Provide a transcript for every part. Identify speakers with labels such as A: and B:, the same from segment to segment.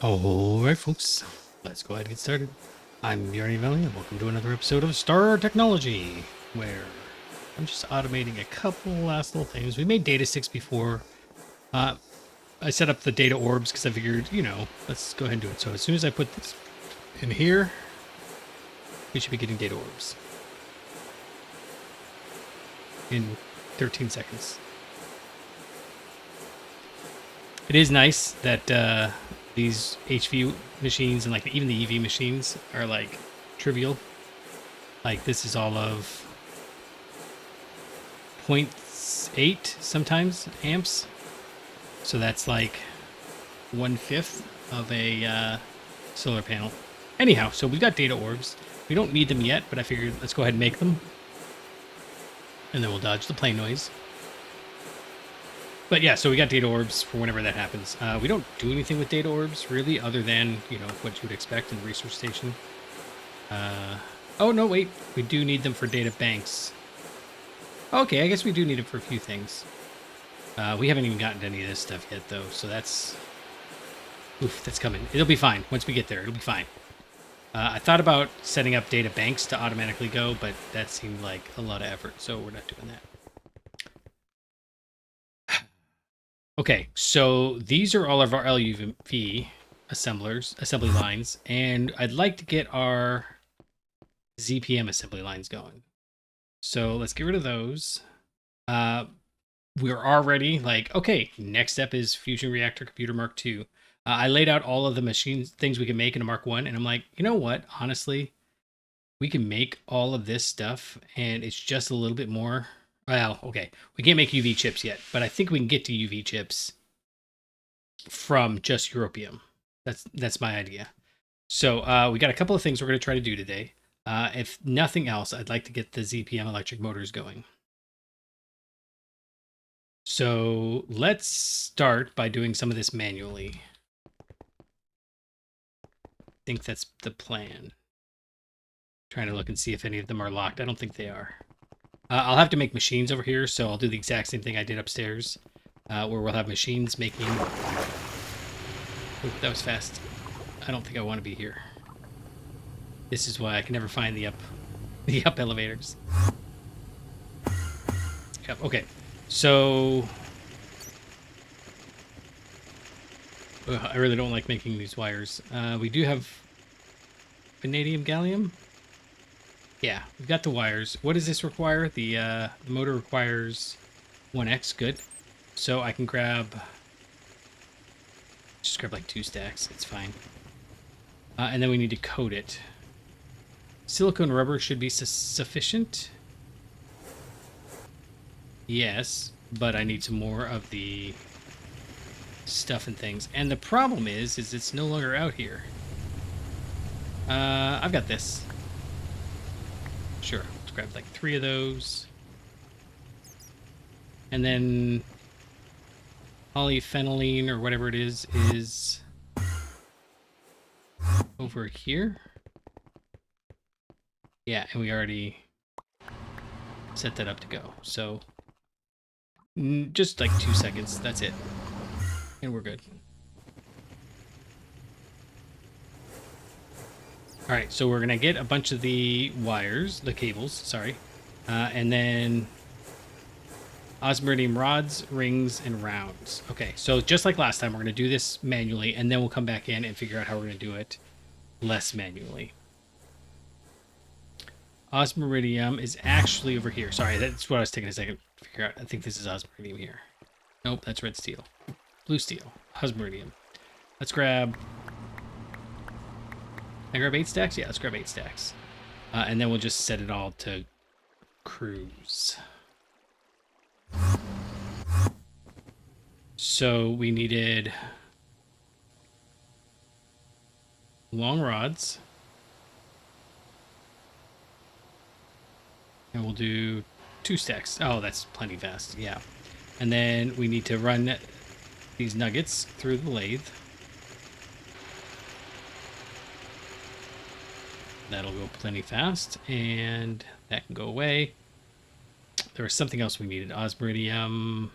A: Alright folks, let's go ahead and get started. I'm Yarny Valley and welcome to another episode of Star Technology, where I'm just automating a couple last little things. We made data sticks before. I set up the data orbs because I figured, let's go ahead and do it. So as soon as I put this in here, we should be getting data orbs in 13 seconds. It is nice that these HV machines and like even the EV machines are like trivial. Like this is all of zero point 0.8 sometimes amps. So that's like 1/5 of a solar panel. Anyhow, so we've got data orbs. We don't need them yet, but I figured let's go ahead and make them. And then we'll dodge the plane noise. But yeah, so we got data orbs for whenever that happens. We don't do anything with data orbs, really, other than, what you would expect in the research station. Oh, no, wait. We do need them for data banks. Okay, I guess we do need them for a few things. We haven't even gotten to any of this stuff yet, though, so that's... Oof, that's coming. It'll be fine. Once we get there, it'll be fine. I thought about setting up data banks to automatically go, but that seemed like a lot of effort, so we're not doing that. Okay, so these are all of our LUV assembly lines, and I'd like to get our ZPM assembly lines going. So let's get rid of those. We're already like, okay, next step is Fusion Reactor Computer Mark II. I laid out all of the machines, things we can make in a Mark I, and I'm like, you know what? Honestly, we can make all of this stuff, and it's just a little bit more. Well, okay, we can't make UV chips yet, but I think we can get to UV chips from just europium. That's my idea. So we got a couple of things we're going to try to do today. If nothing else, I'd like to get the ZPM electric motors going. So let's start by doing some of this manually. I think that's the plan. Trying to look and see if any of them are locked. I don't think they are. I'll have to make machines over here, so I'll do the exact same thing I did upstairs, where we'll have machines making... Ooh, that was fast. I don't think I want to be here. This is why I can never find the up elevators. Yep, okay. So I really don't like making these wires. We do have vanadium gallium. Yeah, we've got the wires. What does this require? The motor requires 1x. Good. So I can just grab like 2 stacks. It's fine. And then we need to coat it. Silicone rubber should be sufficient. Yes, but I need some more of the stuff and things. And the problem is it's no longer out here. I've got this. Sure, let's grab like 3 of those. And then polyphenylene or whatever it is over here. Yeah, and we already set that up to go. So just like 2 seconds, that's it. And we're good. All right, so we're gonna get a bunch of the wires, the cables, sorry. And then osmiridium rods, rings, and rounds. Okay, so just like last time, we're gonna do this manually, and then we'll come back in and figure out how we're gonna do it less manually. Osmiridium is actually over here. Sorry, that's what I was taking a second to figure out. I think this is osmiridium here. Nope, that's red steel. Blue steel. Osmiridium. Let's grab... Can I grab 8 stacks? Yeah, let's grab 8 stacks. And then we'll just set it all to cruise. So we needed long rods. And we'll do 2 stacks. Oh, that's plenty fast. Yeah. And then we need to run these nuggets through the lathe. That'll go plenty fast, and that can go away. There was something else we needed. Osmiridium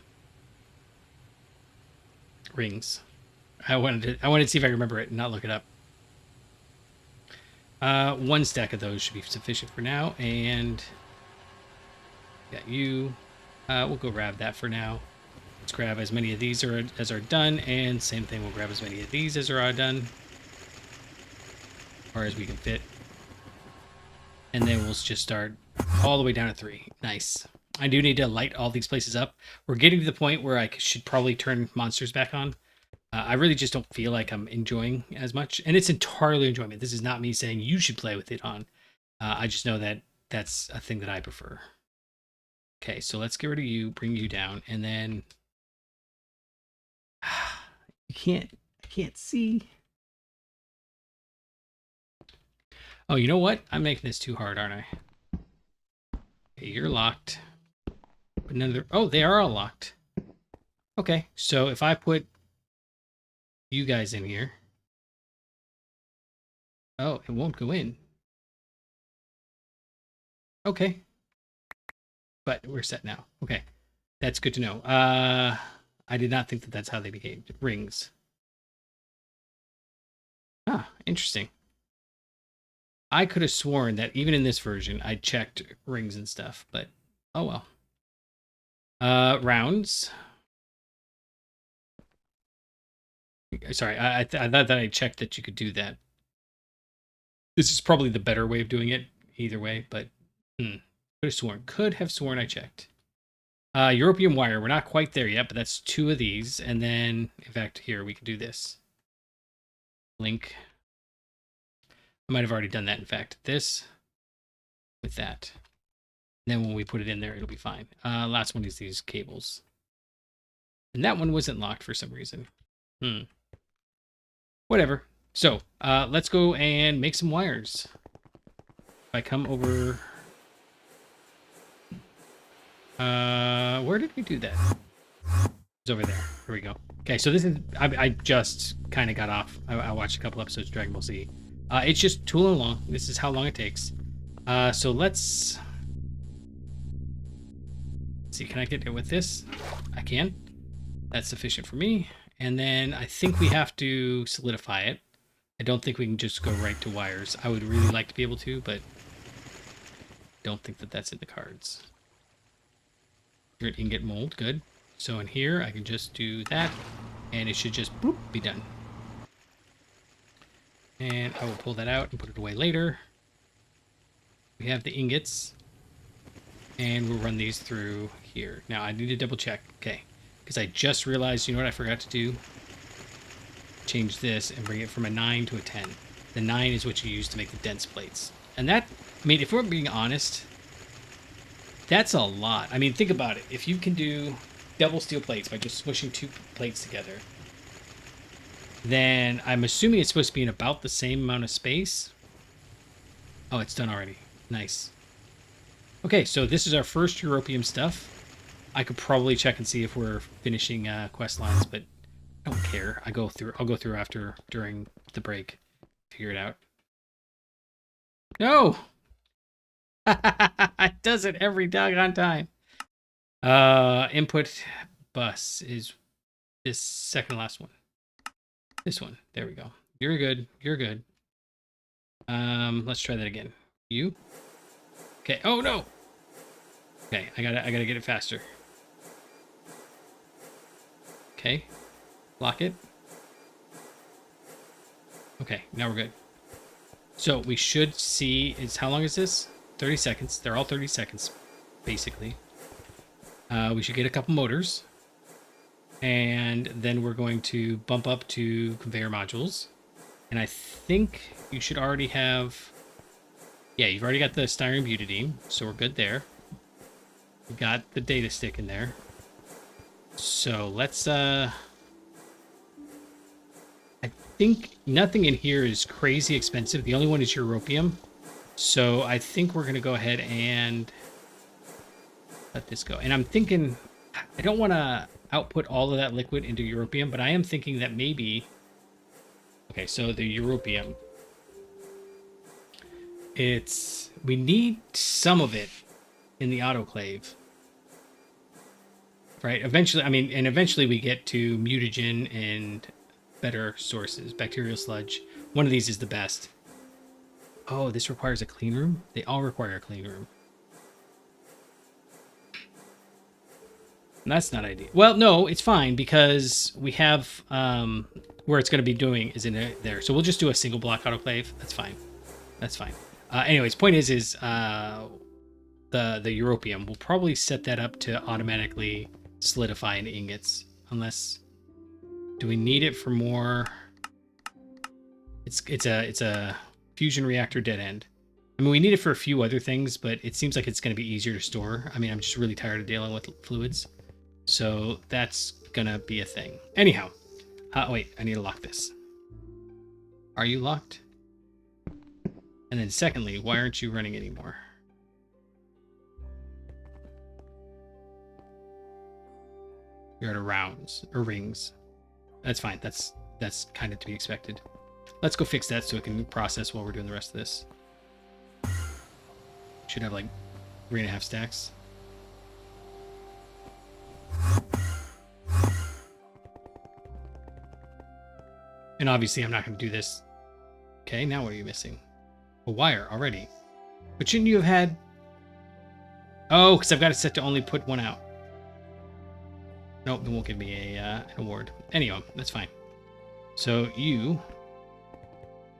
A: rings. I wanted to see if I remember it and not look it up. One stack of those should be sufficient for now, and got you. We'll go grab that for now. Let's grab as many of these as are done, and same thing, we'll grab as many of these as are done, or as we can fit. And then we'll just start all the way down to 3. Nice. I do need to light all these places up. We're getting to the point where I should probably turn monsters back on. I really just don't feel like I'm enjoying as much. And it's entirely enjoyment. This is not me saying you should play with it on. I just know that that's a thing that I prefer. Okay, so let's get rid of you, bring you down, and then... I can't see. Oh, you know what? I'm making this too hard, aren't I? Okay, you're locked. Another... Oh, they are all locked. Okay, so if I put you guys in here... Oh, it won't go in. Okay. But we're set now. Okay. That's good to know. I did not think that that's how they behaved. Rings. Ah, interesting. I could have sworn that even in this version, I checked rings and stuff, but oh well. Rounds. Sorry, I thought that I checked that you could do that. This is probably the better way of doing it, either way, but could have sworn I checked. European wire, we're not quite there yet, but that's 2 of these, and then, in fact, here, we could do this. Link. I might have already done that, in fact. This with that. And then when we put it in there, it'll be fine. Last one is these cables. And that one wasn't locked for some reason. Whatever. So, let's go and make some wires. If I come over... where did we do that? It's over there. Here we go. Okay, so this is... I just kind of got off. I watched a couple episodes of Dragon Ball Z. It's just too long. This is how long it takes. So let's see. Can I get it with this? I can. That's sufficient for me. And then I think we have to solidify it. I don't think we can just go right to wires. I would really like to be able to, but don't think that that's in the cards. Ingot mold, good. So in here, I can just do that, and it should just boop, be done. And I will pull that out and put it away later. We have the ingots, and we'll run these through here. Now, I need to double check, okay, because I just realized, you know what I forgot to do? Change this and bring it from a 9 to a 10. The 9 is what you use to make the dense plates. And that, I mean, if we're being honest, that's a lot. I mean, think about it. If you can do double steel plates by just smushing 2 plates together, then I'm assuming it's supposed to be in about the same amount of space. Oh, it's done already. Nice. Okay, so this is our first European stuff. I could probably check and see if we're finishing quest lines, but I don't care. I'll go through after, during the break. Figure it out. No! It does it every doggone time. Input bus is this second last one. This one. There we go. You're good. You're good. Let's try that again. You? Okay. Oh no. Okay, I gotta get it faster. Okay. Lock it. Okay, now we're good. So we should see, how long is this? 30 seconds. They're all 30 seconds, basically. We should get a couple motors. And then we're going to bump up to conveyor modules. And I think you should already have... Yeah, you've already got the styrene butadiene, so we're good there. We got the data stick in there. So let's... I think nothing in here is crazy expensive. The only one is europium. So I think we're going to go ahead and let this go. And I'm thinking... I don't want to output all of that liquid into europium, but I am thinking that maybe... Okay, so the europium... We need some of it in the autoclave. Right? Eventually, I mean, and eventually we get to mutagen and better sources. Bacterial sludge. One of these is the best. Oh, this requires a clean room? They all require a clean room. That's not ideal. Well, no, it's fine because we have where it's going to be doing is in there. So we'll just do a single block autoclave. That's fine. That's fine. Anyways, point is the europium. We'll probably set that up to automatically solidify in ingots, unless do we need it for more? It's a fusion reactor dead end. I mean, we need it for a few other things, but it seems like it's going to be easier to store. I mean, I'm just really tired of dealing with fluids. So that's gonna be a thing. Anyhow, wait, I need to lock this. Are you locked? And then secondly, why aren't you running anymore? You're out of rounds or rings. That's fine. That's kind of to be expected. Let's go fix that so it can process while we're doing the rest of this. Should have like 3.5 stacks. And obviously I'm not going to do this. Okay, now what are you missing? A wire already. But shouldn't you have had... Oh, because I've got it set to only put one out. Nope, it won't give me an award. Anyway, that's fine. So you...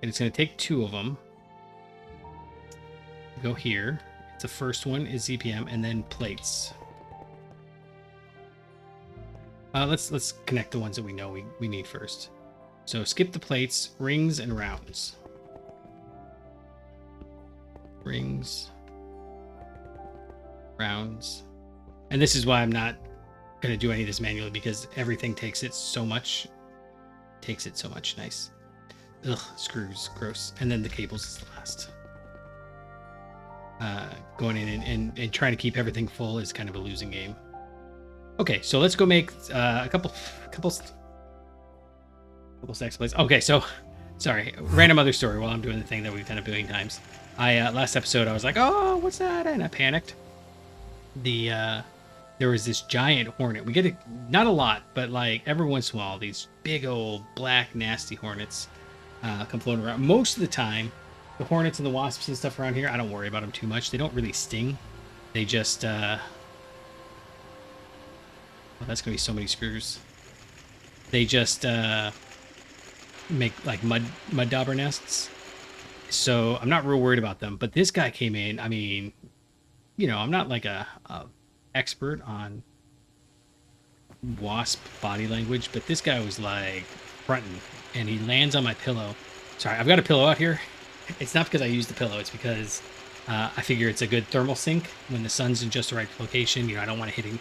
A: And it's going to take 2 of them. Go here. The first one is ZPM, and then plates. Let's connect the ones that we know we need first. So skip the plates, rings, and rounds. Rings, rounds. And this is why I'm not going to do any of this manually, because everything takes it so much. Nice. Ugh, screws, gross. And then the cables is the last. Going in and trying to keep everything full is kind of a losing game. Okay, so let's go make a couple stacks of plates. Okay, so sorry, random other story while I'm doing the thing that we've done a billion times. Last episode I was like, oh, what's that? And I panicked. There was this giant hornet. We get it, not a lot, but like every once in a while, these big old black nasty hornets come floating around. Most of the time, the hornets and the wasps and stuff around here, I don't worry about them too much. They don't really sting. They just well, that's gonna be so many screws. They just make like mud dauber nests. So I'm not real worried about them. But this guy came in. I mean, you know, I'm not like a expert on wasp body language, but this guy was like fronting, and he lands on my pillow. Sorry, I've got a pillow out here. It's not because I used the pillow. It's because I figure it's a good thermal sink when the sun's in just the right location. You know, I don't want it hitting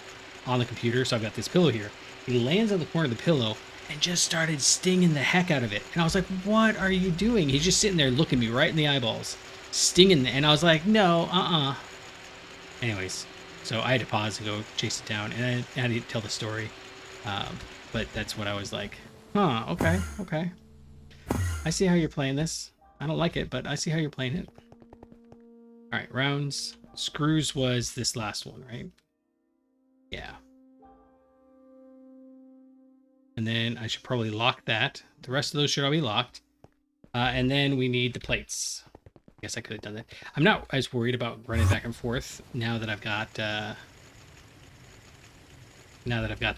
A: on the computer, so I've got this pillow here. He lands on the corner of the pillow and just started stinging the heck out of it. And I was like, what are you doing? He's just sitting there looking me right in the eyeballs, stinging. And I was like, no, Anyways, so I had to pause and go chase it down, and I had to tell the story. But that's what I was like, huh, okay. I see how you're playing this. I don't like it, but I see how you're playing it. All right, rounds. Screws was this last one, right? Yeah. And then I should probably lock that. The rest of those should all be locked. And then we need the plates. I guess I could have done that. I'm not as worried about running back and forth now that I've got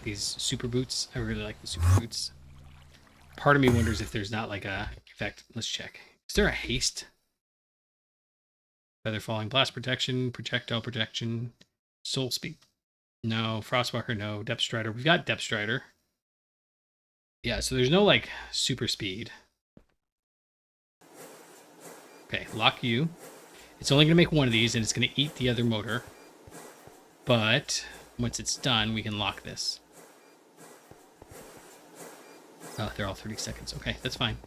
A: these super boots. I really like the super boots. Part of me wonders if there's not like a... In fact, let's check. Is there a haste? Feather falling, blast protection, projectile protection, soul speed. No, Frostwalker, no. Depth Strider. We've got Depth Strider. Yeah, so there's no like super speed. Okay, lock you. It's only going to make one of these, and it's going to eat the other motor. But once it's done, we can lock this. Oh, they're all 30 seconds. Okay, that's fine.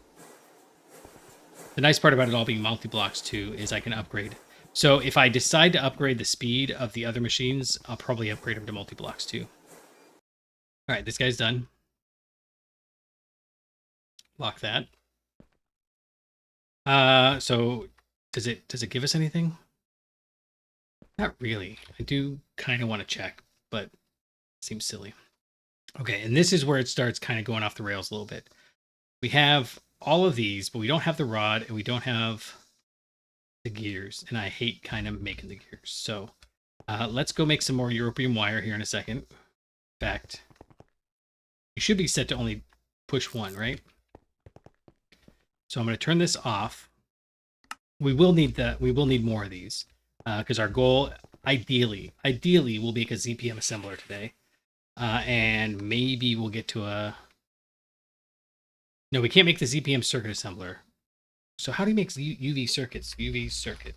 A: The nice part about it all being multi-blocks too is I can upgrade. So if I decide to upgrade the speed of the other machines, I'll probably upgrade them to multi-blocks too. All right, this guy's done. Lock that. So does it give us anything? Not really. I do kind of want to check, but it seems silly. Okay, and this is where it starts kind of going off the rails a little bit. We have all of these, but we don't have the rod and we don't have the gears. And I hate kind of making the gears. So let's go make some more European wire here in a second. In fact, you should be set to only push one, right? So I'm going to turn this off. We will need more of these because our goal, ideally, we'll make a ZPM assembler today, and maybe we'll get to a. No, we can't make the ZPM circuit assembler. So how do you make UV circuits? UV circuit.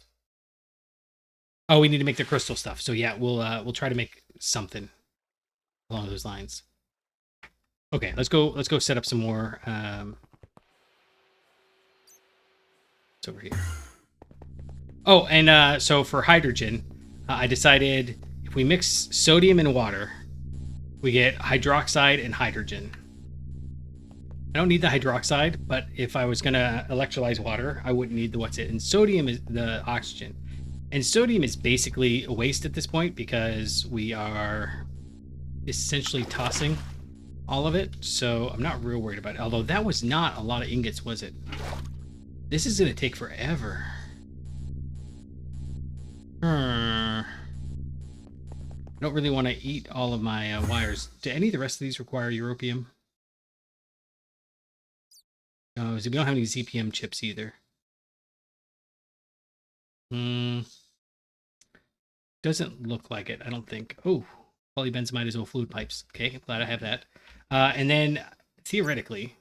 A: Oh, we need to make the crystal stuff. So yeah, we'll try to make something along those lines. Okay, let's go set up some more. It's over here. Oh, and so for hydrogen, I decided if we mix sodium and water, we get hydroxide and hydrogen. I don't need the hydroxide, but if I was going to electrolyze water, I wouldn't need the what's it. And sodium is the oxygen. And sodium is basically a waste at this point because we are essentially tossing all of it. So I'm not real worried about it. Although that was not a lot of ingots, was it? This is going to take forever. I don't really want to eat all of my wires. Do any of the rest of these require europium? No, we don't have any ZPM chips either. Doesn't look like it, I don't think. Oh, polybenzimidazole fluid pipes. Okay, I'm glad I have that. And then, theoretically...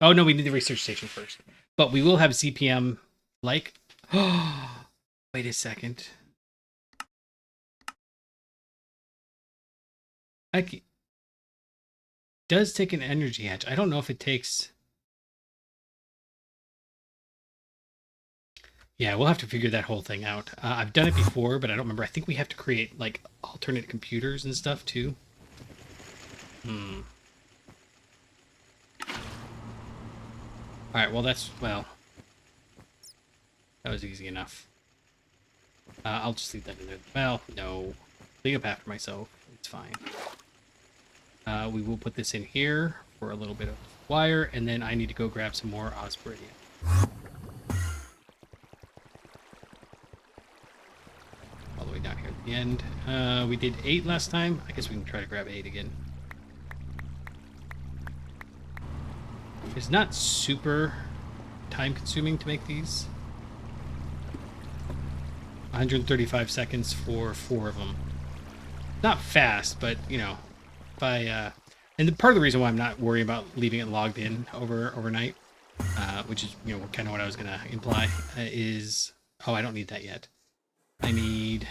A: Oh, no, we need the research station first. But we will have ZPM like... Oh, wait a second. Does take an energy hatch. I don't know if it takes... Yeah, we'll have to figure that whole thing out. I've done it before, but I don't remember. I think we have to create, like, alternate computers and stuff, too. Alright, well, well... That was easy enough. I'll just leave that in there. Well, no. Clean up after myself. It's fine. We will put this in here for a little bit of wire, and then I need to go grab some more osmium. All the way down here at the end. We did 8 last time. I guess we can try to grab 8 again. It's not super time-consuming to make these. 135 seconds for 4 of them. Not fast, but, you know, if I... and part of the reason why I'm not worrying about leaving it logged in overnight, which is, you know, kind of what I was going to imply, is... Oh, I don't need that yet. I need...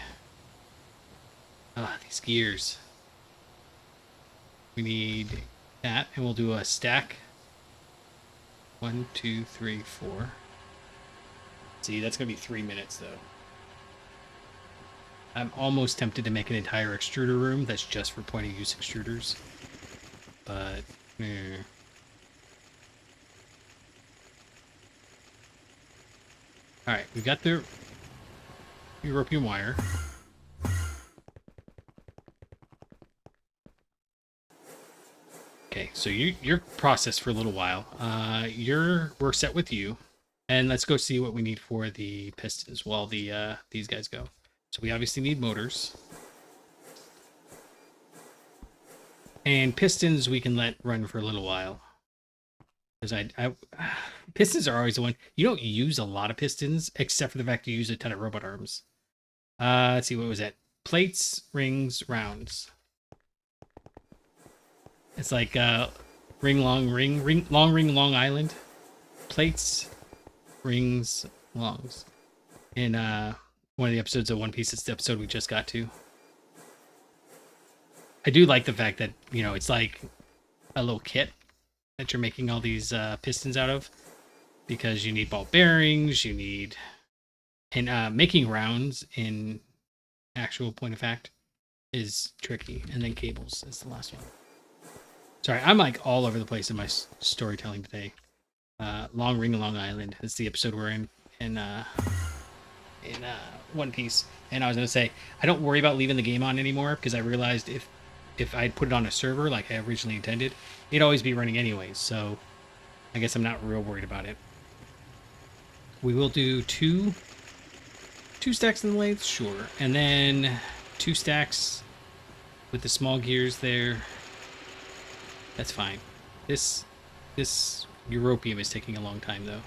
A: these gears. We need that, and we'll do a stack. 1, 2, 3, 4. See, that's going to be 3 minutes, though. I'm almost tempted to make an entire extruder room that's just for point-of-use extruders. But, Alright, we've got the European wire. Okay, so you're processed for a little while. We're set with you. And let's go see what we need for the pistons while these guys go. So we obviously need motors. And pistons we can let run for a little while. Because pistons are always the one. You don't use a lot of pistons, except for the fact you use a ton of robot arms. Let's see, what was that? Plates, rings, rounds. It's like ring, long island. Plates, rings, longs. In one of the episodes of One Piece, it's the episode we just got to. I do like the fact that, you know, it's like a little kit that you're making all these pistons out of, because you need ball bearings, you need... And making rounds in actual point of fact is tricky. And then cables is the last one. Sorry, I'm like all over the place in my storytelling today. Long Ring, Long Island is the episode we're in One Piece. And I was going to say, I don't worry about leaving the game on anymore, because I realized if I'd put it on a server like I originally intended, it'd always be running anyways. So I guess I'm not real worried about it. We will do two stacks in the lathe, sure, and then 2 stacks with the small gears there. That's fine. This europium is taking a long time though.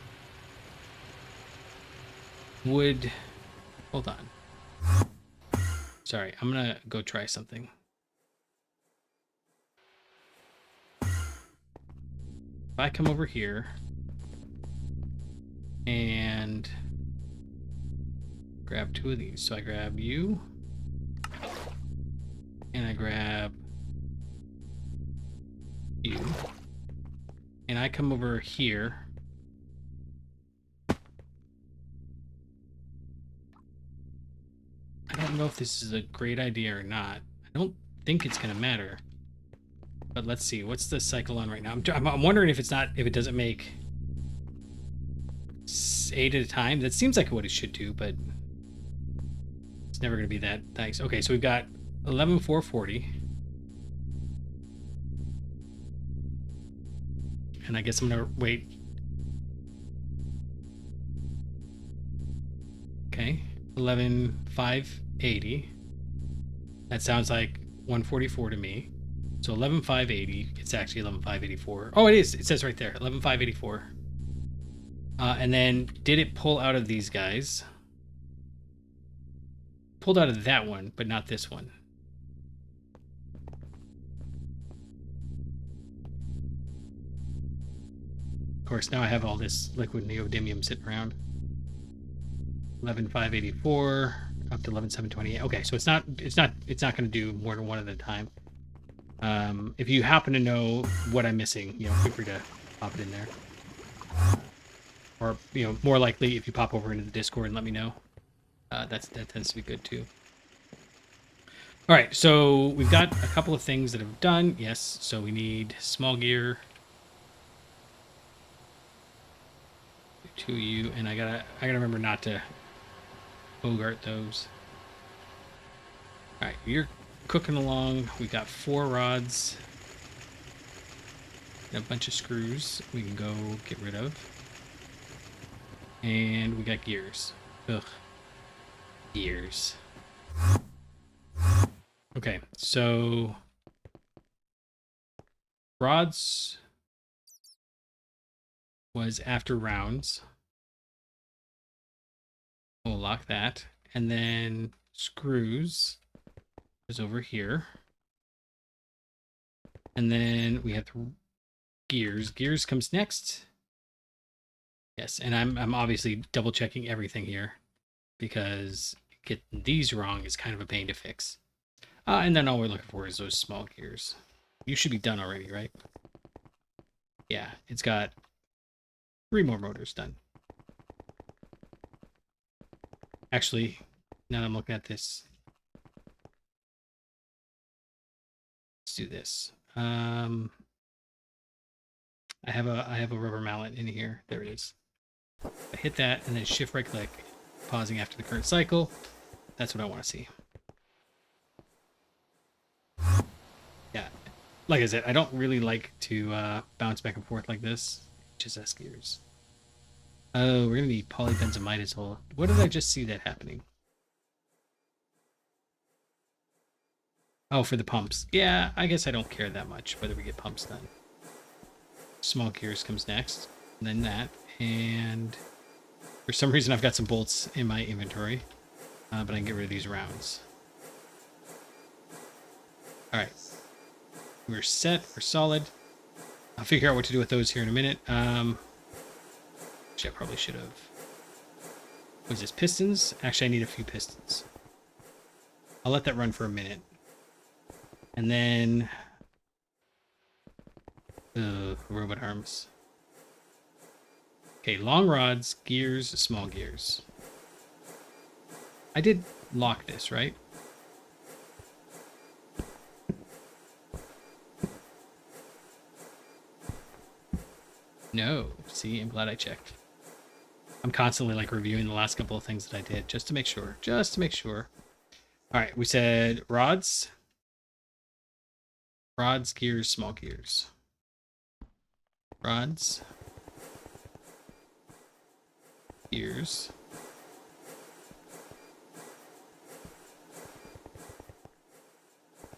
A: Wood. Hold on. Sorry, I'm gonna go try something. If I come over here and grab 2 of these, so I grab you and I grab you, and I come over here. I don't know if this is a great idea or not. I don't think it's gonna matter. But let's see. What's the cycle on right now? I'm wondering if it doesn't make 8 at a time. That seems like what it should do, but it's never gonna be that nice. Okay, so we've got 11,440. And I guess I'm gonna wait. Okay, 11,580. That sounds like 144 to me. So 11,580. It's actually 11,584. Oh, it is. It says right there, 11,584. And then did it pull out of these guys? Pulled out of that one, but not this one. Of course, now I have all this liquid neodymium sitting around. 11,584 up to 11,728. Okay, so it's not going to do more than one at a time. If you happen to know what I'm missing, feel free to pop it in there. Or, more likely if you pop over into the Discord and let me know. That tends to be good too. All right, so we've got a couple of things that have done. Yes, so we need small gear. 2 you, and I gotta remember not to bogart those. All right, you're cooking along. We got 4 rods and a bunch of screws we can go get rid of, and we got gears. Ugh, gears. Okay, so rods was after rounds. We'll lock that. And then screws is over here. And then we have gears. Gears comes next. Yes, and I'm obviously double checking everything here because getting these wrong is kind of a pain to fix. And then all we're looking for is those small gears. You should be done already, right? Yeah, it's got 3 more motors done. Actually, now that I'm looking at this, let's do this. I have a rubber mallet in here. There it is. I hit that and then shift right click, pausing after the current cycle. That's what I want to see. Yeah, like I said, I don't really like to bounce back and forth like this. HSS gears. Oh, we're gonna need polybenzamide as well. What did I just see that happening? Oh, for the pumps. Yeah, I guess I don't care that much whether we get pumps done. Small gears comes next, and then that, and for some reason I've got some bolts in my inventory, but I can get rid of these rounds. All right, we're set, we're solid. I'll figure out what to do with those here in a minute. Actually, I probably should have. Was this pistons? Actually, I need a few pistons. I'll let that run for a minute. And then... robot arms. Okay, long rods, gears, small gears. I did lock this, right? No. See, I'm glad I checked. I'm constantly like reviewing the last couple of things that I did just to make sure. Just to make sure. All right, we said rods. Rods, gears, small gears. Rods, gears.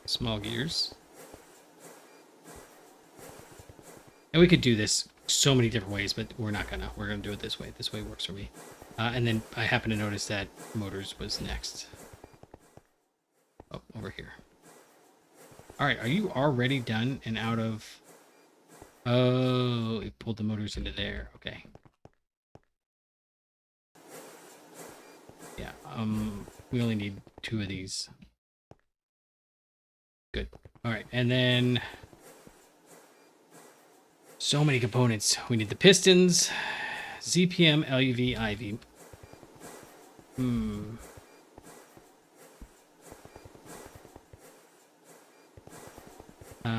A: Small gears. And we could do this so many different ways, but we're not gonna. We're gonna do it this way. This way works for me. And then I happen to notice that motors was next. Oh, over here. All right, are you already done and out of... Oh, it pulled the motors into there. Okay. Yeah, we only need 2 of these. Good. All right, and then... So many components. We need the pistons, ZPM, LUV, IV.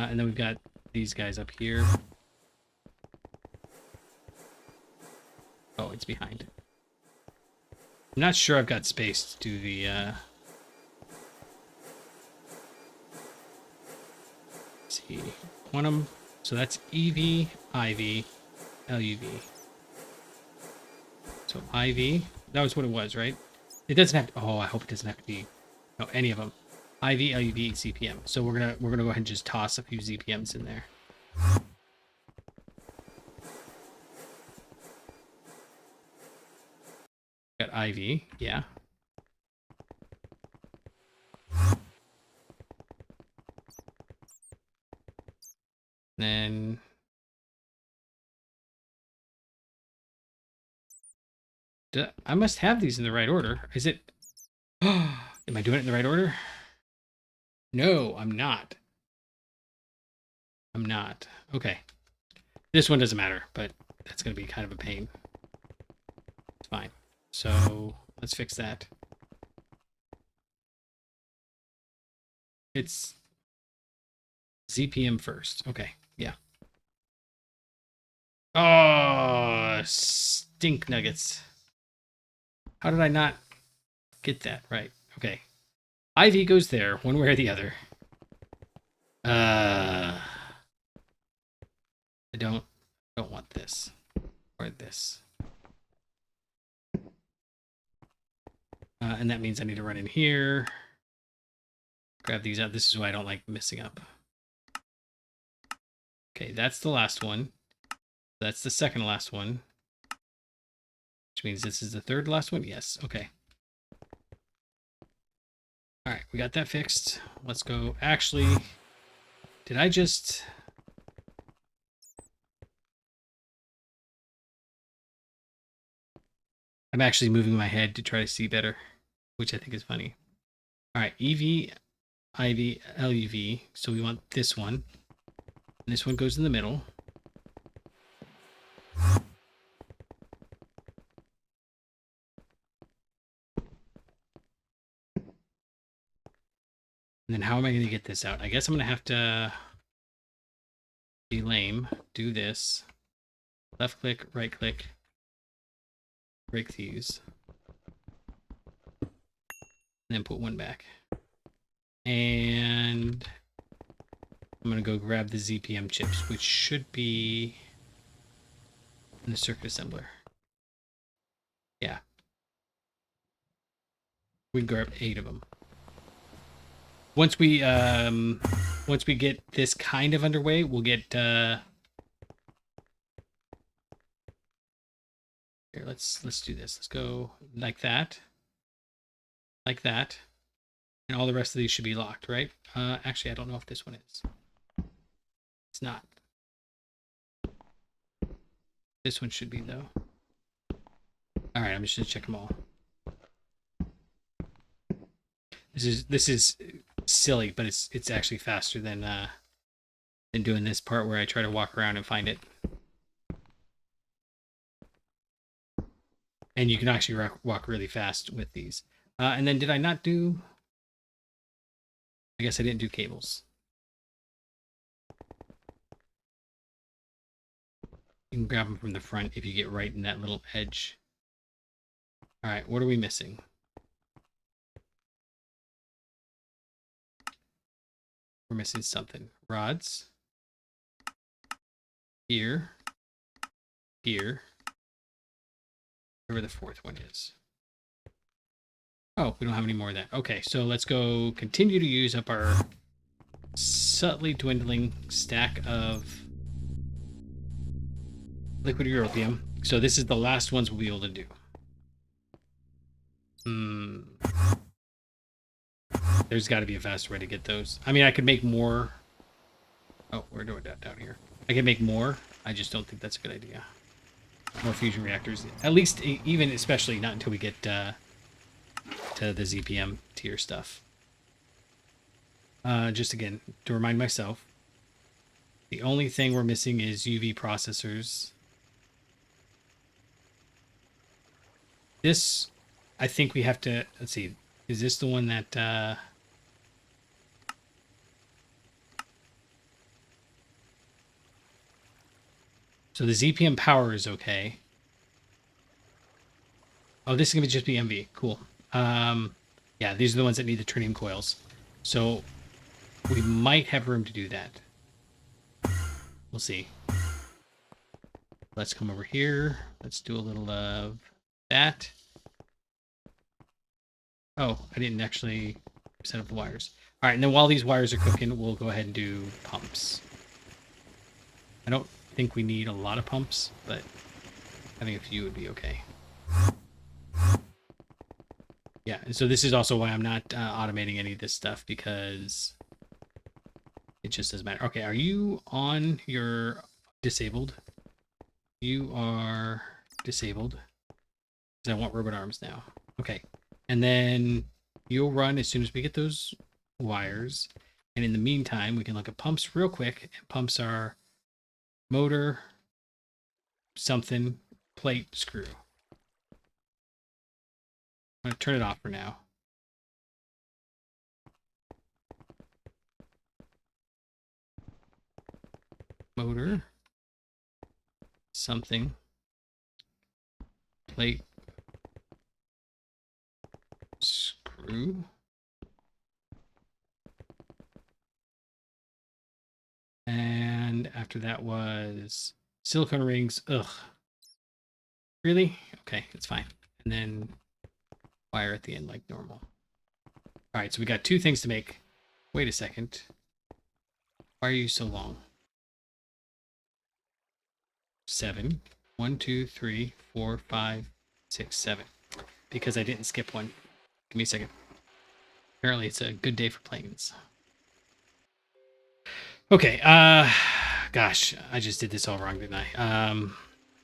A: And then we've got these guys up here. Oh, it's behind. I'm not sure I've got space to do the... Let's see. Quantum. So that's EV, IV, LUV. So IV. That was what it was, right? It doesn't have to... Oh, I hope it doesn't have to be... No, any of them. IV, LUV, ZPM. So we're gonna go ahead and just toss a few ZPMs in there. Got IV, yeah. Then I must have these in the right order. Is it? Am I doing it in the right order? No, I'm not. I'm not. Okay. This one doesn't matter, but that's going to be kind of a pain. It's fine. So let's fix that. It's ZPM first. Okay. Yeah. Oh, stink nuggets. How did I not get that right? Okay. IV goes there, one way or the other. I don't want this or this. And that means I need to run in here. Grab these out. This is why I don't like messing up. Okay, that's the last one. That's the second last one. Which means this is the third last one? Yes, okay. All right, we got that fixed. Let's go. Actually, did I just... I'm actually moving my head to try to see better, which I think is funny. All right, EV, IV, LUV. So we want this one. And this one goes in the middle. And then how am I going to get this out? I guess I'm going to have to be lame. Do this. Left click, right click. Break these. And then put one back. And I'm going to go grab the ZPM chips, which should be in the circuit assembler. Yeah. We can grab 8 of them. Once we get this kind of underway, we'll get here, let's do this. Let's go like that. Like that. And all the rest of these should be locked, right? Actually, I don't know if this one is. It's not. This one should be, though. All right, I'm just gonna check them all. This is silly, but it's actually faster than doing this part where I try to walk around and find it. And you can actually walk really fast with these. And then did I not do... I guess I didn't do cables. You can grab them from the front if you get right in that little edge. All right, what are we missing? We're missing something. Rods. Here. Here. Wherever the fourth one is. Oh, we don't have any more of that. Okay, so let's go continue to use up our subtly dwindling stack of liquid europium. So this is the last ones we'll be able to do. There's got to be a faster way to get those. I mean, I could make more. Oh, we're doing that down here. I can make more. I just don't think that's a good idea. More fusion reactors. At least, even especially not until we get to the ZPM tier stuff. Just again, to remind myself, the only thing we're missing is UV processors. This, I think we have to, let's see, is this the one that, so the ZPM power is okay. Oh, this is going to just be MV. Cool. Yeah, these are the ones that need the tritium coils. So we might have room to do that. We'll see. Let's come over here. Let's do a little of that. Oh, I didn't actually set up the wires. All right, and then while these wires are cooking, we'll go ahead and do pumps. I don't think we need a lot of pumps, but having a few would be okay. Yeah, and so this is also why I'm not automating any of this stuff, because it just doesn't matter. Okay, are you on your disabled? You are disabled. Because I want robot arms now. Okay, and then you'll run as soon as we get those wires. And in the meantime, we can look at pumps real quick. And pumps are motor, something, plate, screw. I'm going to turn it off for now. Motor, something, plate, screw. And after that was silicone rings. Ugh. Really? Okay, it's fine. And then wire at the end like normal. All right, so we got two things to make. Wait a second. Why are you so long? 7. 1, 2, 3, 4, 5, 6, 7. Because I didn't skip one. Give me a second. Apparently it's a good day for planes. Okay, gosh, I just did this all wrong, didn't I?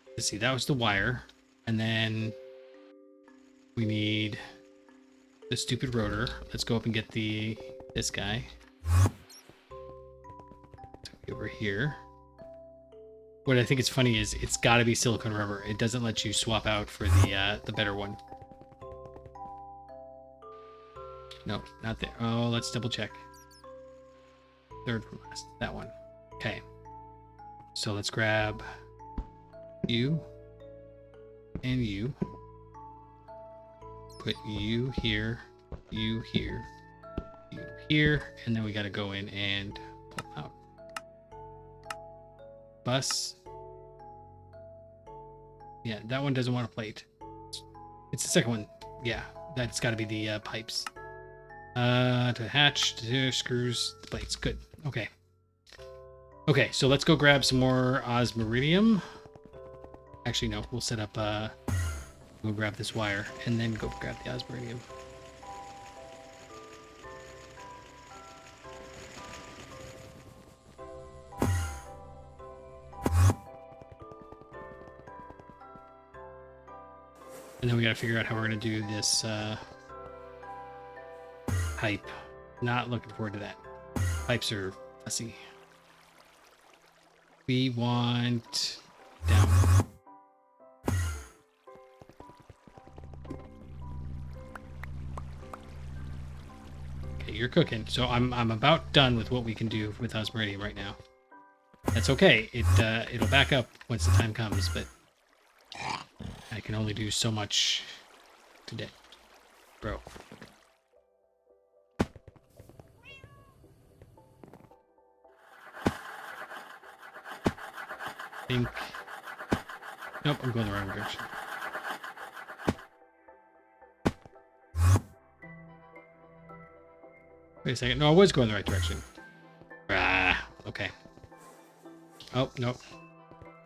A: Let's see, that was the wire. And then we need the stupid rotor. Let's go up and get this guy. Over here. What I think is funny is it's got to be silicone rubber. It doesn't let you swap out for the better one. No, not there. Oh, let's double check. Third from last. That one. Okay. So let's grab you and you. Put you here, you here, you here, and then we got to go in and pull out. Bus. Yeah, that one doesn't want a plate. It's the second one. Yeah, that's got to be the pipes. To the hatch, to screws, the plates. Good. Okay. Okay, so let's go grab some more osmiridium. Actually, no. We'll set up. We'll grab this wire and then go grab the osmiridium. And then we got to figure out how we're going to do this pipe. Not looking forward to that. Pipes are fussy. We want down. Okay, you're cooking. So I'm about done with what we can do with osmiridium right now. That's okay. It'll back up once the time comes, but I can only do so much today. Bro. Think. Nope, I'm going the wrong direction. Wait a second. No, I was going the right direction. Ah, okay. Oh, nope.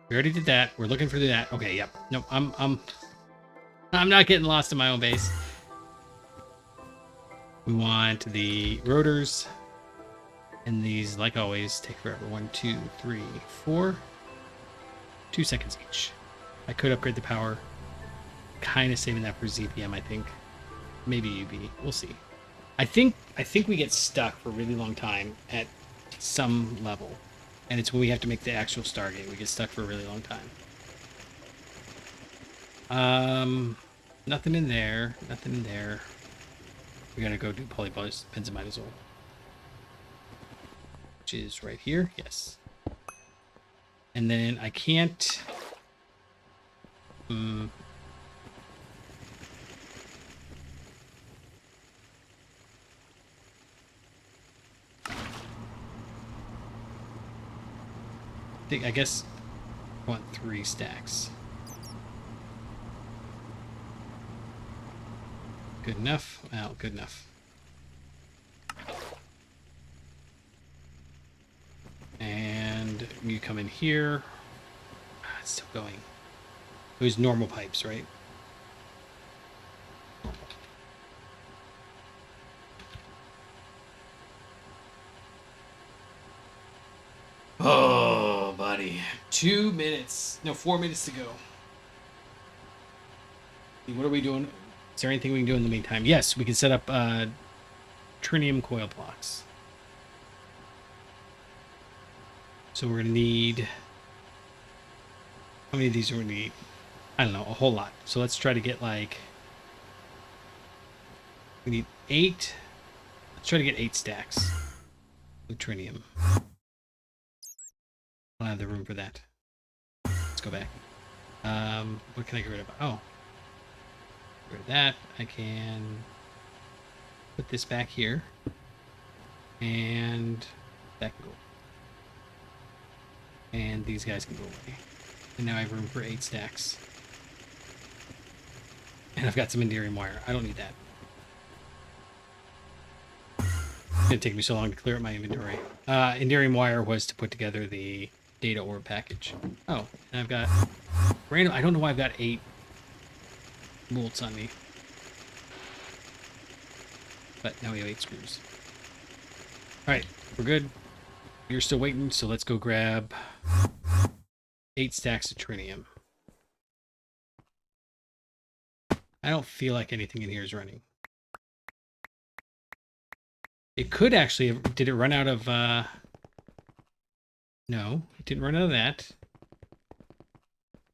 A: We already did that. We're looking for that. Okay, yep. Nope, I'm not getting lost in my own base. We want the rotors. And these, like always, take forever. 1, 2, 3, 4. 2 seconds each. I could upgrade the power. Kind of saving that for ZPM, I think. Maybe UV. We'll see. I think we get stuck for a really long time at some level. And it's when we have to make the actual Stargate. We get stuck for a really long time. Nothing in there. Nothing in there. We gotta go do polybenzamide as well. Which is right here. Yes. And then I can't... I guess I want 3 stacks. Good enough? Well, good enough. And you come in here. It's still going. Those normal pipes, right? Oh, buddy. 2 minutes. No, 4 minutes to go. What are we doing? Is there anything we can do in the meantime? Yes, we can set up trinium coil blocks. So we're going to need... How many of these are we going to need? I don't know, a whole lot. So let's try to get like... We need 8. Let's try to get 8 stacks of trinium. I don't have the room for that. Let's go back. What can I get rid of? Oh. Get rid of that. I can put this back here. And that can go. And these guys can go away. And now I have room for 8 stacks. And I've got some Enderium wire. I don't need that. It's going to take me so long to clear up my inventory. Enderium wire was to put together the data orb package. Oh, and I've got random... I don't know why I've got 8 bolts on me. But now we have 8 screws. Alright, we're good. You're still waiting, so let's go grab 8 stacks of trinium. I don't feel like anything in here is running. It could actually have... Did it run out of... No, it didn't run out of that.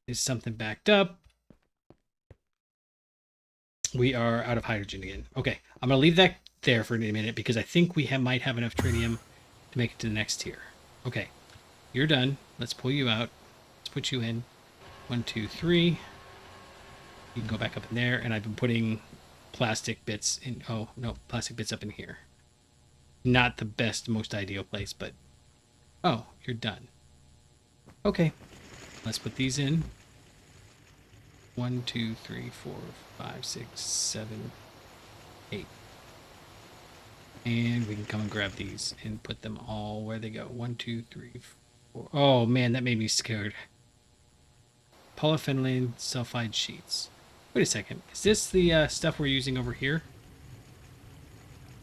A: Is something backed up? We are out of hydrogen again. Okay, I'm going to leave that there for a minute because I think we might have enough trinium to make it to the next tier. Okay, you're done. Let's pull you out. Let's put you in. 1, 2, 3. You can go back up in there, and I've been putting plastic bits in... Oh, no, plastic bits up in here. Not the best, most ideal place, but... Oh, you're done. Okay, let's put these in. 1, 2, 3, 4, 5, 6, 7, 8. And we can come and grab these and put them all where they go. 1, 2, 3, 4. Oh, man, that made me scared. Polyphenylene sulfide sheets. Wait a second. Is this the stuff we're using over here?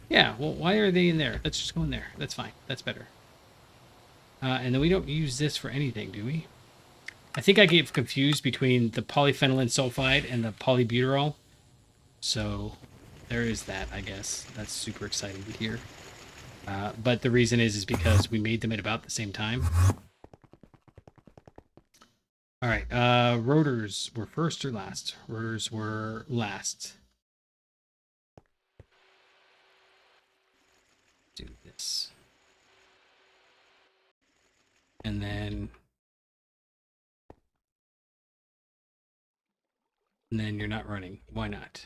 A: Yeah, well, why are they in there? Let's just go in there. That's fine. That's better. And then we don't use this for anything, do we? I think I get confused between the polyphenylene sulfide and the polybutyrol. So there is that, I guess. That's super exciting to hear. But the reason is because we made them at about the same time. All right, rotors were first or last? Rotors were last. Do this. And then you're not running. Why not?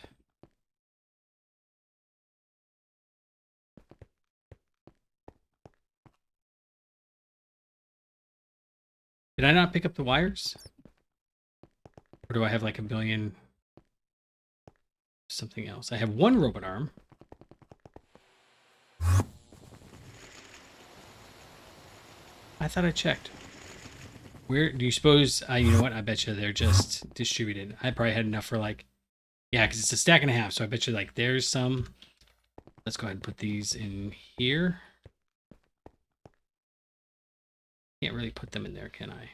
A: Did I not pick up the wires? Or do I have like a billion something else? I have 1 robot arm. I thought I checked. Where do you suppose? You know what? I bet you they're just distributed. I probably had enough for like, yeah, because it's a stack and a half. So I bet you like there's some. Let's go ahead and put these in here. Can't really put them in there, can I?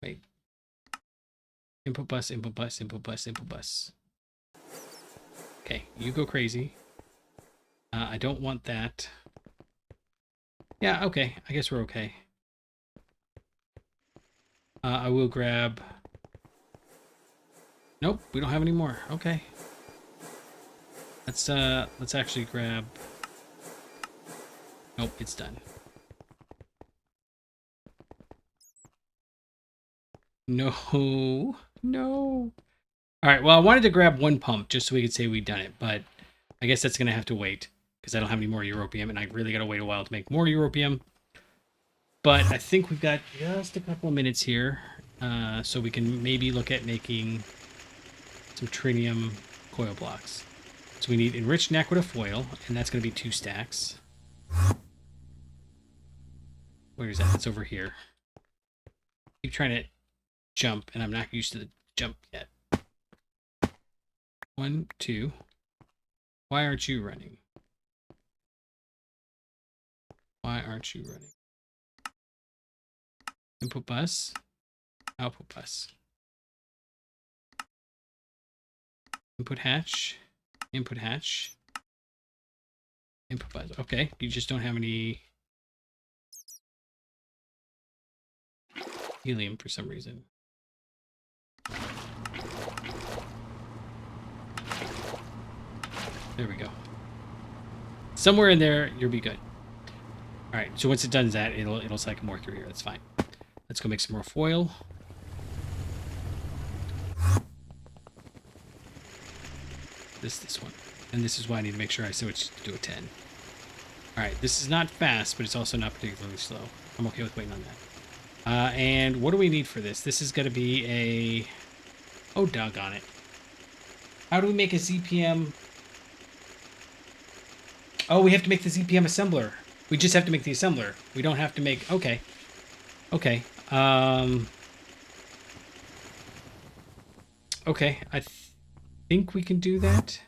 A: Wait. Input bus, input bus, input bus, input bus. Okay, you go crazy. I don't want that. Yeah, okay. I guess we're okay. I will grab... Nope, we don't have any more. Okay. Let's actually grab... Nope, it's done. No. No. All right, well, I wanted to grab one pump just so we could say we'd done it, but I guess that's going to have to wait because I don't have any more europium, and I really got to wait a while to make more europium. But I think we've got just a couple of minutes here, so we can maybe look at making some tritium coil blocks. So we need enriched naquita foil, and that's going to be 2 stacks. Where is that? It's over here. Keep trying to jump, and I'm not used to the jump yet. 1, 2. Why aren't you running? Why aren't you running? Input bus. Output bus. Input hatch. Input hatch. Input bus. Okay, you just don't have any helium for some reason. There we go. Somewhere in there, you'll be good. All right. So once it does that, it'll cycle more through here. That's fine. Let's go make some more foil. This one, and this is why I need to make sure I switch to do a 10. All right. This is not fast, but it's also not particularly slow. I'm okay with waiting on that. And what do we need for this? This is going to be a... Oh, doggone it. How do we make a ZPM... Oh, we have to make the ZPM assembler. We just have to make the assembler. We don't have to make... Okay. Okay. Okay. I think we can do that.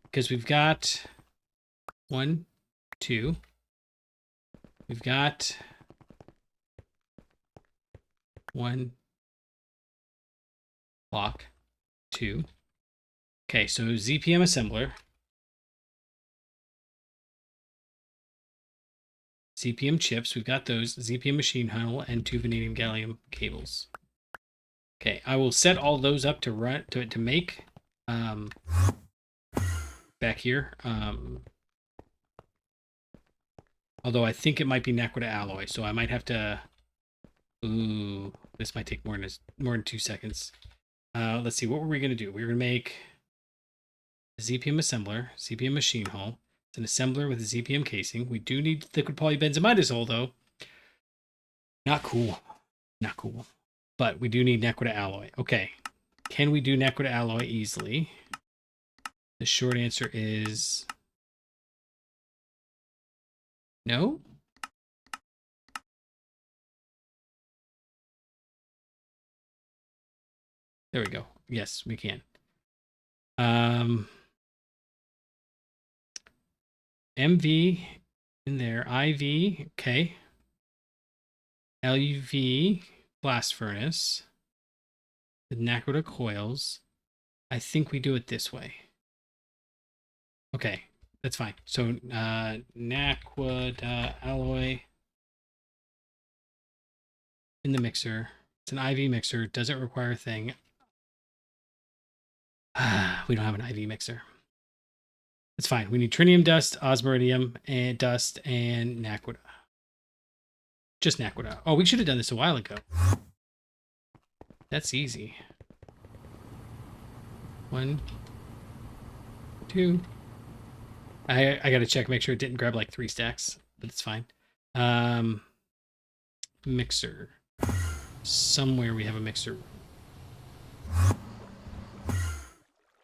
A: Because we've got... 1, 2. We've got... 1 block. 2. Okay, so ZPM assembler. ZPM chips, we've got those. ZPM machine hull and 2 vanadium gallium cables. Okay, I will set all those up to run to make back here. Although I think it might be naquita alloy, so I might have to. Ooh, this might take more than 2 seconds. Let's see, what were we gonna do? We were gonna make a ZPM assembler, ZPM machine hull. An assembler with a ZPM casing. We do need liquid polybenzimidazole, though. Not cool. Not cool. But we do need naquita alloy. Okay. Can we do naquita alloy easily? The short answer is... No? There we go. Yes, we can. MV in there. IV. Okay. LUV. Blast furnace. The naquita coils. I think we do it this way. Okay. That's fine. So, naquita alloy in the mixer. It's an IV mixer. Doesn't require a thing. We don't have an IV mixer. It's fine. We need tritium dust, osmiridium, and dust, and naquita. Just naquita. Oh, we should have done this a while ago. That's easy. 1, 2. I gotta check, make sure it didn't grab like 3 stacks, but it's fine. Mixer. Somewhere we have a mixer.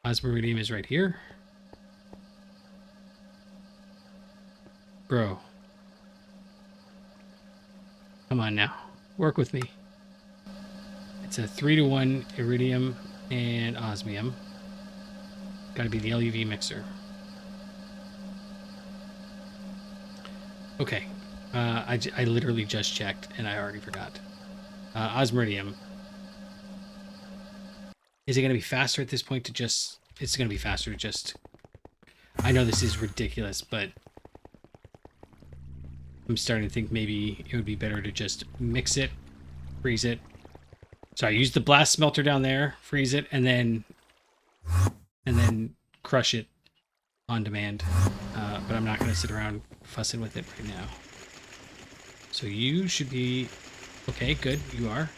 A: Osmiridium is right here. Bro. Come on now. Work with me. It's a 3-to-1 iridium and osmium. Got to be the LUV mixer. Okay. I literally just checked and I already forgot. Osmiridium. Is it going to be faster at this point to just... It's going to be faster to just... I know this is ridiculous, but... I'm starting to think maybe it would be better to just mix it, freeze it. So I use the blast smelter down there, freeze it, and then crush it on demand. But I'm not going to sit around fussing with it right now. So you should be... Okay, good. You are.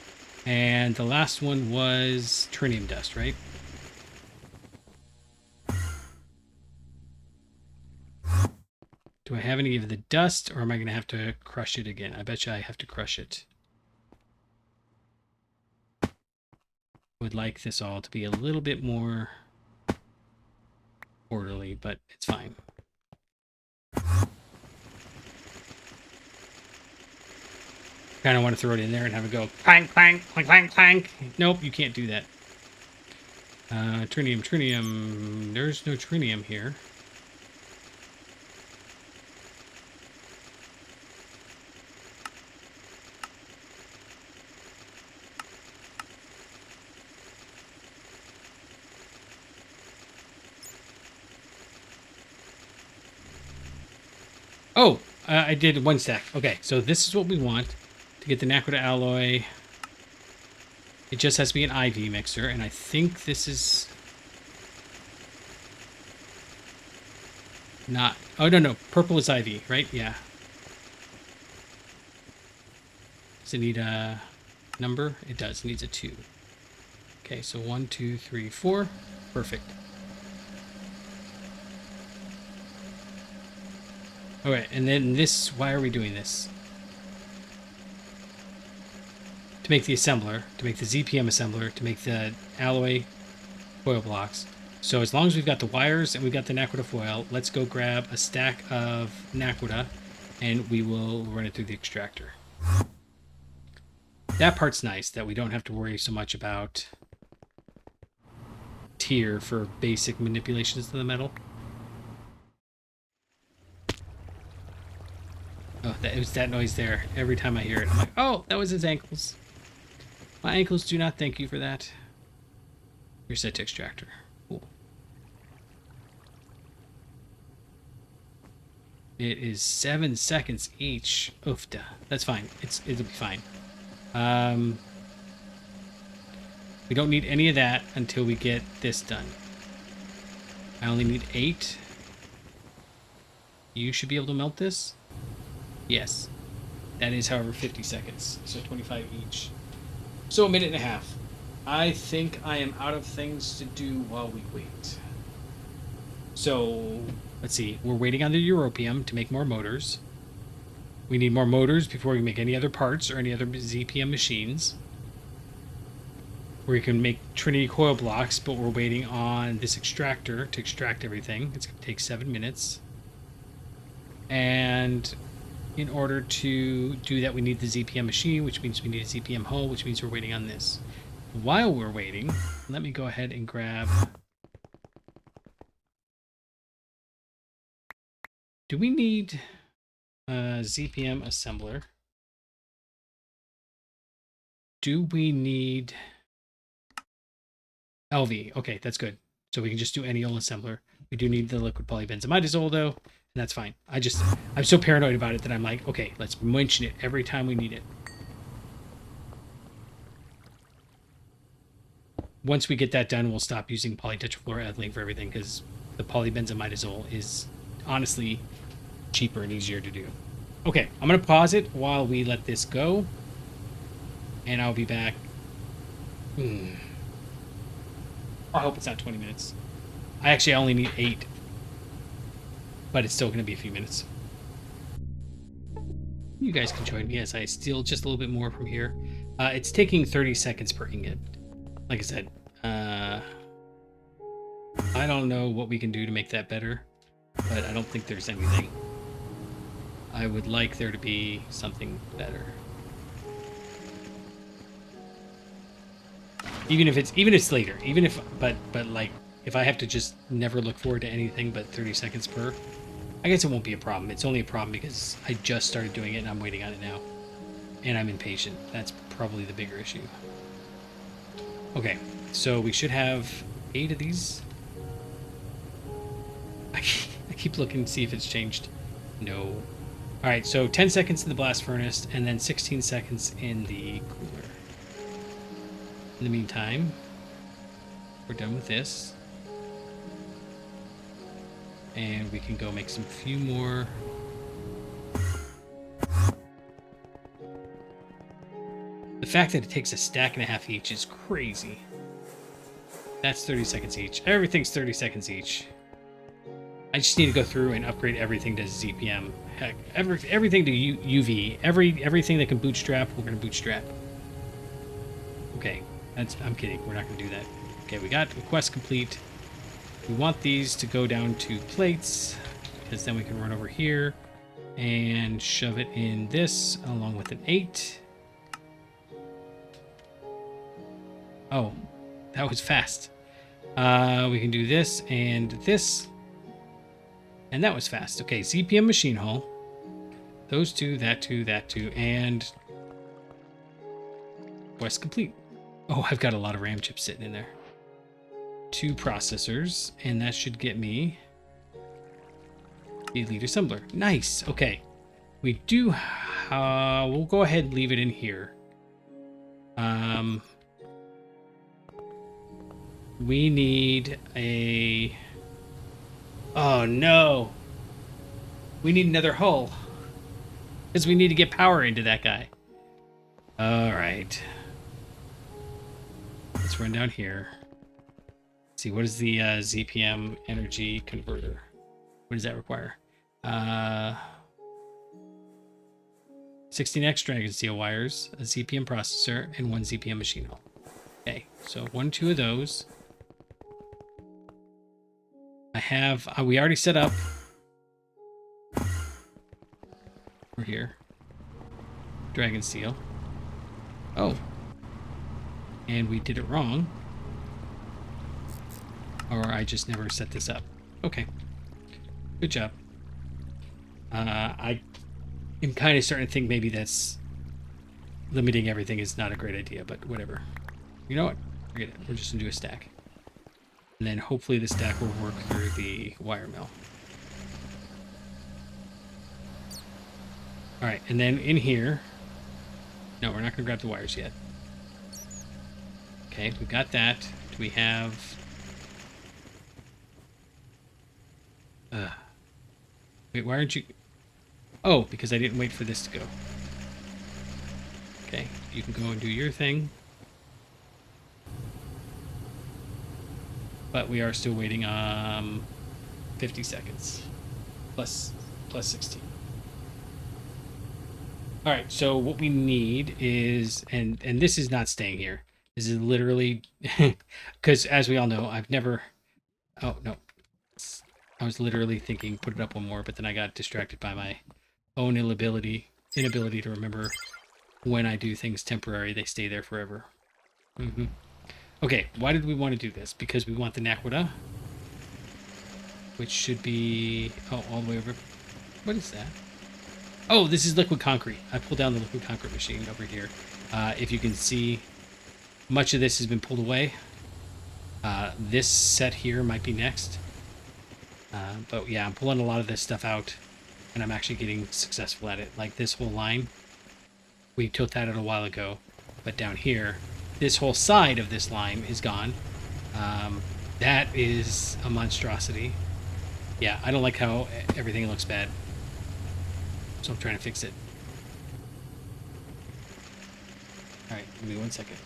A: And the last one was tritium dust, right? Do I have any of the dust, or am I going to have to crush it again? I bet you I have to crush it. Would like this all to be a little bit more orderly, but it's fine. Kind of want to throw it in there and have it go clank, clank, clank, clank, clank. Nope, you can't do that. Tritium. There's no tritium here. Oh, I did one stack. Okay, so this is what we want to get the Naquita alloy. It just has to be an IV mixer, and I think this is not... Oh, no. Purple is IV, right? Yeah. Does it need a number? It does. It needs a 2. Okay, so 1, 2, 3, 4. Perfect. Okay, and then this... Why are we doing this? To make the assembler, to make the ZPM assembler, to make the alloy foil blocks. So as long as we've got the wires and we've got the Naquita foil, let's go grab a stack of Naquita and we will run it through the extractor. That part's nice, that we don't have to worry so much about tier for basic manipulations of the metal. Oh, it was that noise there. Every time I hear it, I'm like, oh, that was his ankles. My ankles do not thank you for that. You're set to extractor. Cool. It is 7 seconds each. Oofda. That's fine. It'll be fine. We don't need any of that until we get this done. I only need 8. You should be able to melt this? Yes. That is, however, 50 seconds. So 25 each. So 1.5 minutes. I think I am out of things to do while we wait. So, let's see. We're waiting on the europium to make more motors. We need more motors before we make any other parts or any other ZPM machines. We can make Trinity coil blocks, but we're waiting on this extractor to extract everything. It's going to take 7 minutes. And in order to do that, we need the ZPM machine, which means we need a ZPM hull, which means we're waiting on this. While we're waiting, let me go ahead and grab... Do we need a ZPM assembler? Do we need... LV. Okay, that's good. So we can just do any old assembler. We do need the liquid polybenzimidazole, though, and that's fine. I'm so paranoid about it that I'm like, okay, let's mention it every time we need it. Once we get that done, we'll stop using polytetrafluoroethylene for everything, because the polybenzimidazole is honestly cheaper and easier to do. Okay, I'm going to pause it while we let this go, and I'll be back. I hope it's not 20 minutes. I actually only need 8. But it's still going to be a few minutes. You guys can join me as I steal just a little bit more from here. It's taking 30 seconds per ingot. Like I said, I don't know what we can do to make that better, but I don't think there's anything. I would like there to be something better. Even if it's later, even if but like if I have to just never look forward to anything but 30 seconds per, I guess it won't be a problem. It's only a problem because I just started doing it and I'm waiting on it now. And I'm impatient. That's probably the bigger issue. Okay, so we should have 8 of these. I keep looking to see if it's changed. No. Alright, so 10 seconds in the blast furnace and then 16 seconds in the cooler. In the meantime, we're done with this. And we can go make some few more. The fact that it takes a stack and a half each is crazy. That's 30 seconds each. Everything's 30 seconds each. I just need to go through and upgrade everything to ZPM. Heck, everything to UV. Everything that can bootstrap, we're going to bootstrap. Okay, I'm kidding. We're not going to do that. Okay, we got request complete. We want these to go down to plates, because then we can run over here and shove it in this along with an 8. Oh, that was fast. We can do this and this. And that was fast. Okay, ZPM machine hull. Those two, that two, and quest complete. Oh, I've got a lot of RAM chips sitting in there. 2 processors, and that should get me the lead assembler. Nice. Okay, we do. We'll go ahead and leave it in here. We need a. Oh no. We need another hull. Because we need to get power into that guy. Alright. Let's run down here. Let's see, what is the ZPM energy converter? What does that require? 16x dragon steel wires, a ZPM processor, and 1 ZPM machine hull. Okay, so 1, 2 of those. I have, we already set up. We're here. Dragon steel. Oh. And we did it wrong. Or I just never set this up. Okay. Good job. I am kind of starting to think maybe that's limiting everything is not a great idea, but whatever. You know what? Forget it. We're just going to do a stack. And then hopefully the stack will work through the wire mill. Alright, and then in here... No, we're not going to grab the wires yet. Okay, we got that. Do we have... Wait, why aren't you... Oh, because I didn't wait for this to go. Okay, you can go and do your thing. But we are still waiting 50 seconds. Plus 16. Alright, so what we need is... And this is not staying here. This is literally... Because as we all know, I've never... Oh, no. I was literally thinking put it up one more, but then I got distracted by my own inability to remember when I do things temporary, they stay there forever. Okay, why did we want to do this? Because we want the naquadah, which should be all the way over. What is that? Oh, this is liquid concrete. I pulled down the liquid concrete machine over here. If you can see, much of this has been pulled away. This set here might be next. But yeah, I'm pulling a lot of this stuff out, and I'm actually getting successful at it. Like this whole line, we took that out a while ago, but down here, this whole side of this line is gone. That is a monstrosity. Yeah, I don't like how everything looks bad, so I'm trying to fix it. Alright, give me 1 second.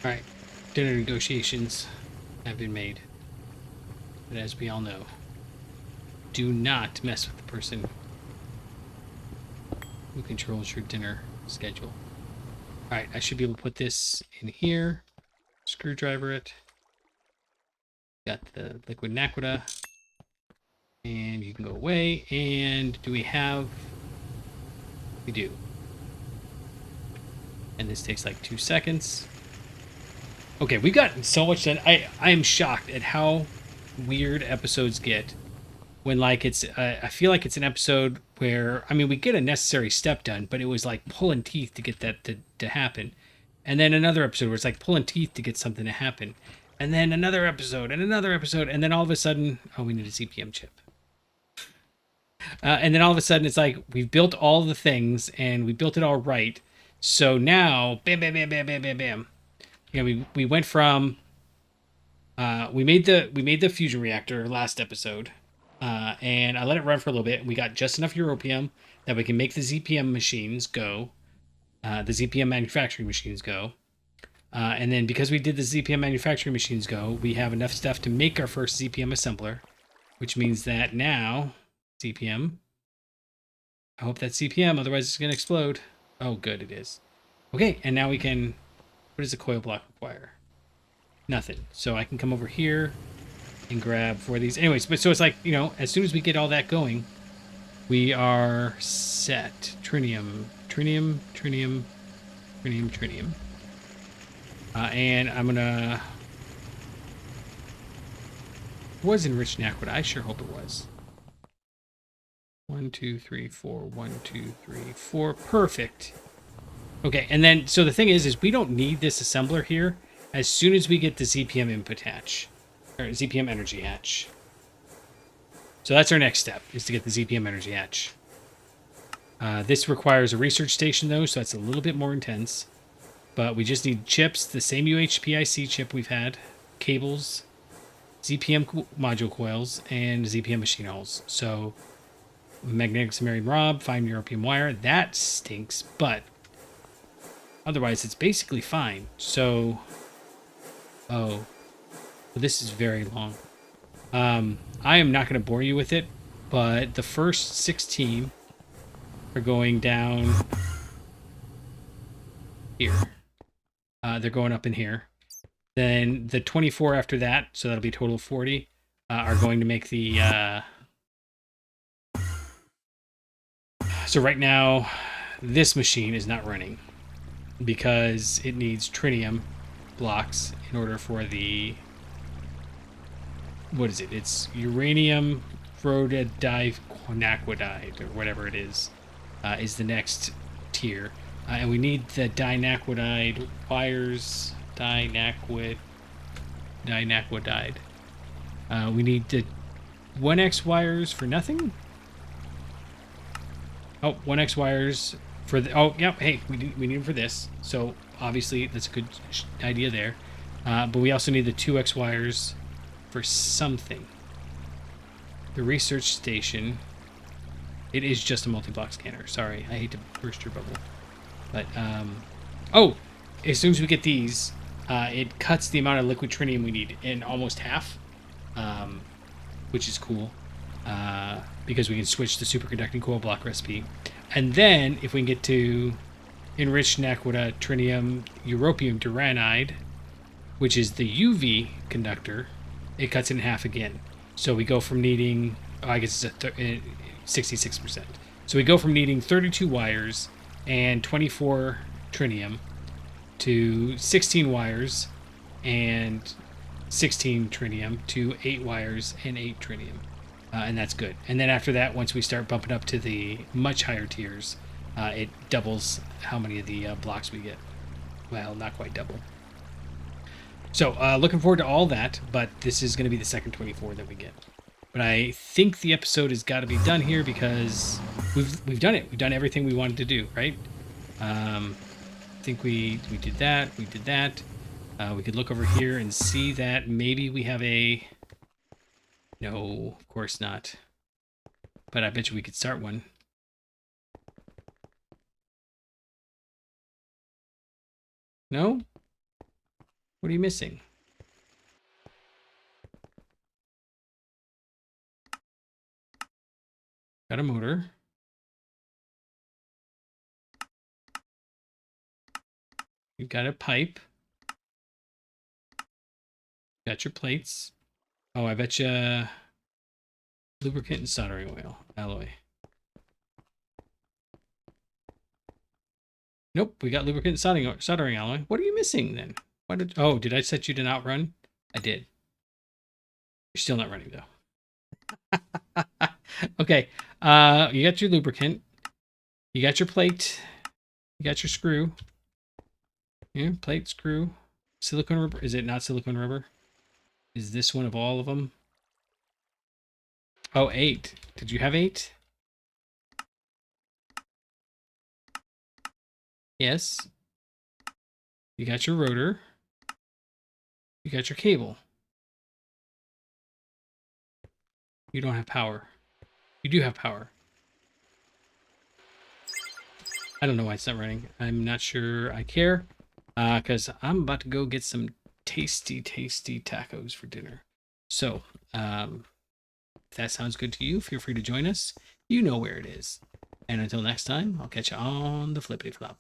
A: Alright, dinner negotiations have been made. But as we all know, do not mess with the person who controls your dinner schedule. Alright, I should be able to put this in here. Screwdriver it. Got the liquid naquadah. And you can go away. And do we have... We do. And this takes like 2 seconds. Okay, we've gotten so much done. I am shocked at how weird episodes get when, like, it's I feel like it's an episode where, I mean, we get a necessary step done, but it was like pulling teeth to get that to happen. And then another episode where it's like pulling teeth to get something to happen. And then another episode and another episode, and then all of a sudden, oh, we need a CPM chip. And then all of a sudden it's like we've built all the things and we built it all right. So now, bam, bam, bam, bam, bam, bam, bam. You know, we went from we made the fusion reactor last episode, and I let it run for a little bit. We got just enough europium that we can make the ZPM machines go, the ZPM manufacturing machines go. And then because we did the ZPM manufacturing machines go, we have enough stuff to make our first ZPM assembler, which means that now ZPM. I hope that's CPM, otherwise it's going to explode. Oh, good, it is. Okay, and now we can... What does a coil block require? Nothing. So I can come over here and grab 4 of these. Anyways, but so it's like, you know, as soon as we get all that going, we are set. Trinium, trinium, trinium, trinium, trinium. And I'm going to... Was enriched naquita. I sure hope it was. 1, 2, 3, 4. 1, 2, 3, 4. Perfect. Okay, and then, so the thing is we don't need this assembler here as soon as we get the ZPM input hatch, or ZPM energy hatch. So that's our next step, is to get the ZPM energy hatch. This requires a research station, though, so that's a little bit more intense. But we just need chips, the same UHPIC chip we've had, cables, ZPM module coils, and ZPM machine hulls. So, magnetic Sumerian rod, fine European wire, that stinks, but otherwise it's basically fine. So, oh, well, this is very long. I am not going to bore you with it, but the first 16 are going down here. They're going up in here. Then the 24 after that, so that'll be a total of 40, are going to make the... So right now, this machine is not running because it needs tritium blocks in order for the... What is it? It's uranium rhododiquinide, or whatever it is the next tier. And we need the dinaquidide wires. Dinaquidide. We need the 1x wires for nothing. Oh, 1x wires for the... Oh, yep. Hey, we need them for this. So, obviously, that's a good idea there. But we also need the 2x wires for something. The research station. It is just a multi-block scanner. Sorry, I hate to burst your bubble. But, oh! As soon as we get these, it cuts the amount of liquid tritium we need in almost half. Which is cool. Because we can switch the superconducting coil block recipe. And then, if we can get to enriched naquita tritium europium duranide, which is the UV conductor, it cuts it in half again. So we go from needing, oh, I guess it's a 66%. So we go from needing 32 wires and 24 tritium to 16 wires and 16 tritium to 8 wires and 8 tritium. And that's good. And then after that, once we start bumping up to the much higher tiers, it doubles how many of the blocks we get. Well, not quite double. So, looking forward to all that, but this is going to be the second 24 that we get. But I think the episode has got to be done here because we've done it. We've done everything we wanted to do, right? I think we did that. We did that. We could look over here and see that maybe we have a... No, of course not. But I bet you we could start one. No? What are you missing? Got a motor. You've got a pipe. Got your plates. Oh, I bet you... Lubricant and soldering oil. Alloy. Nope, we got lubricant and soldering alloy. What are you missing then? Why did? Oh, did I set you to not run? I did. You're still not running though. Okay. You got your lubricant. You got your plate. You got your screw. Yeah, plate, screw. Silicone rubber. Is it not silicone rubber? Is this one of all of them? Oh, 8. Did you have 8? Yes. You got your rotor. You got your cable. You don't have power. You do have power. I don't know why it's not running. I'm not sure I care. Because I'm about to go get some tasty, tasty tacos for dinner. So, if that sounds good to you, feel free to join us. You know where it is. And until next time, I'll catch you on the flippity flop.